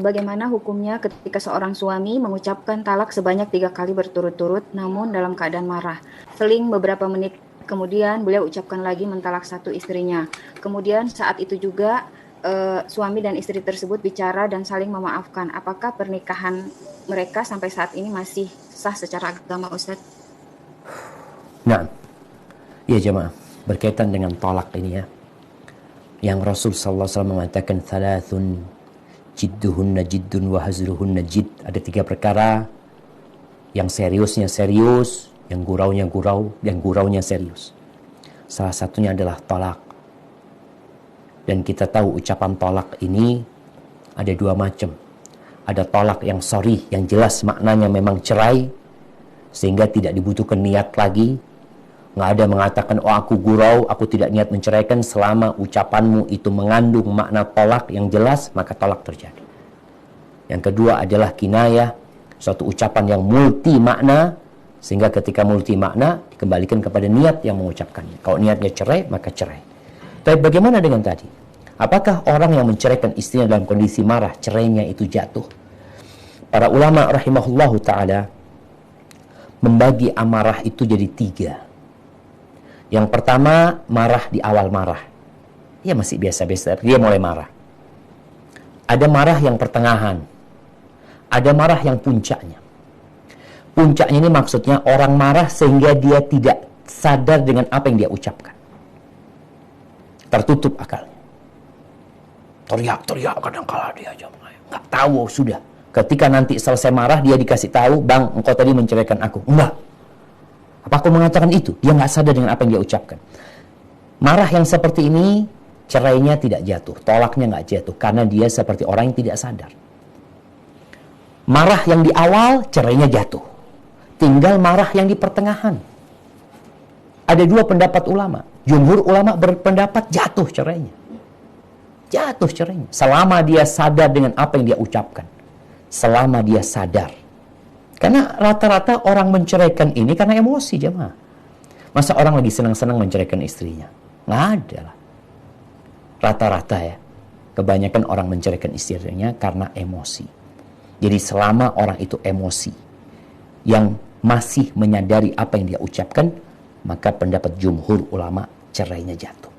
Bagaimana hukumnya ketika seorang suami mengucapkan talak sebanyak 3 kali berturut-turut namun dalam keadaan marah? Seling beberapa menit kemudian beliau ucapkan lagi mentalak satu istrinya. Kemudian saat itu juga suami dan istri tersebut bicara dan saling memaafkan. Apakah pernikahan mereka sampai saat ini masih sah secara agama, Ustaz? Nah, ya jemaah, berkaitan dengan talak ini ya, yang Rasul sallallahu alaihi wasallam mengatakan thalathun jidduhunna jiddun wa hazruhunna jidd. Ada 3 perkara yang seriusnya serius, yang guraunya gurau, yang guraunya serius. Salah satunya adalah talak. Dan kita tahu ucapan talak ini ada 2 macam. Ada talak yang sorry, yang jelas maknanya memang cerai, sehingga tidak dibutuhkan niat lagi. Nggak ada mengatakan, oh aku gurau, aku tidak niat menceraikan. Selama ucapanmu itu mengandung makna tolak yang jelas, maka tolak terjadi. Yang kedua adalah kinayah, suatu ucapan yang multi makna, sehingga ketika multi makna dikembalikan kepada niat yang mengucapkannya. Kalau niatnya cerai, maka cerai. Tapi bagaimana dengan tadi? Apakah orang yang menceraikan istrinya dalam kondisi marah, cerainya itu jatuh? Para ulama rahimahullahu ta'ala membagi amarah itu jadi 3. Yang pertama, marah di awal marah. Dia masih biasa-biasa, dia mulai marah. Ada marah yang pertengahan. Ada marah yang puncaknya. Puncaknya ini maksudnya orang marah sehingga dia tidak sadar dengan apa yang dia ucapkan. Tertutup akalnya. Teriak-teriak kadang-kala dia aja. Nggak tahu sudah. Ketika nanti selesai marah, dia dikasih tahu, bang, engkau tadi menceraikan aku. Enggak. Apa aku mengatakan itu? Dia nggak sadar dengan apa yang dia ucapkan. Marah yang seperti ini, cerainya tidak jatuh, tolaknya nggak jatuh, karena dia seperti orang yang tidak sadar. Marah yang di awal, cerainya jatuh. Tinggal marah yang di pertengahan. Ada 2 pendapat ulama. Jumhur ulama berpendapat jatuh cerainya. Jatuh cerainya. Selama dia sadar dengan apa yang dia ucapkan. Selama dia sadar. Karena rata-rata orang menceraikan ini karena emosi, jemaah. Masa orang lagi senang-senang menceraikan istrinya? Nggak ada lah. Rata-rata ya, kebanyakan orang menceraikan istrinya karena emosi. Jadi selama orang itu emosi, yang masih menyadari apa yang dia ucapkan, maka pendapat jumhur ulama cerainya jatuh.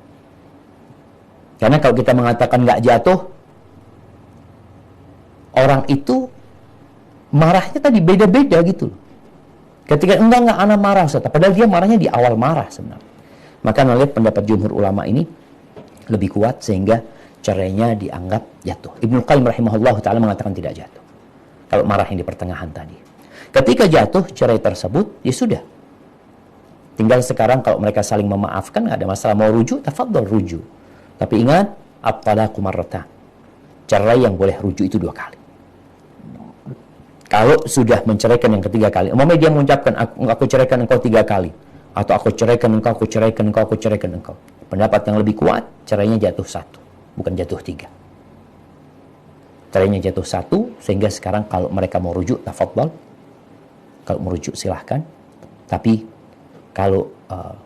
Karena kalau kita mengatakan nggak jatuh, orang itu marahnya tadi beda-beda gitu. Ketika enggak anak marah, Ustaz. Padahal dia marahnya di awal marah sebenarnya. Maka melihat pendapat jumhur ulama ini lebih kuat sehingga cerainya dianggap jatuh. Ibnu Qayyim rahimahullah ta'ala mengatakan tidak jatuh. Kalau marah yang di pertengahan tadi. Ketika jatuh cerai tersebut, ya sudah. Tinggal sekarang kalau mereka saling memaafkan, nggak ada masalah. Mau rujuk, tafadhol rujuk. Tapi ingat, at-talaqu marratan. Cerai yang boleh rujuk itu 2 kali. Kalau sudah menceraikan yang ketiga kali, umpamanya dia mengucapkan aku ceraikan engkau 3 kali, atau aku ceraikan engkau, aku ceraikan engkau, aku ceraikan engkau. Pendapat yang lebih kuat, cerainya jatuh 1, bukan jatuh 3. Cerainya jatuh 1, sehingga sekarang kalau mereka mau rujuk, tafadhol. Kalau merujuk silahkan. Tapi kalau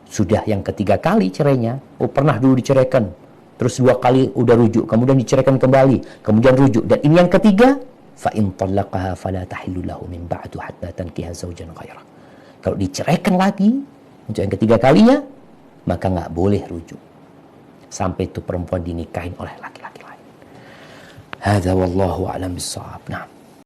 sudah yang ketiga kali cerainya, pernah dulu diceraikan, terus 2 kali udah rujuk, kemudian diceraikan kembali, kemudian rujuk, dan ini yang ketiga, فَإِنْ طَلَّقَهَا فَلَا تَحِلُّ لَهُ مِنْ بَعْدُ حَتَّى تَنْكِحَ زَوْجًا غَيْرَهُ. Kalau diceraikan lagi untuk yang ketiga kalinya, maka nggak boleh rujuk sampai itu perempuan dinikahin oleh laki-laki lain. Hadza wallahu a'lam bissawab. Nah.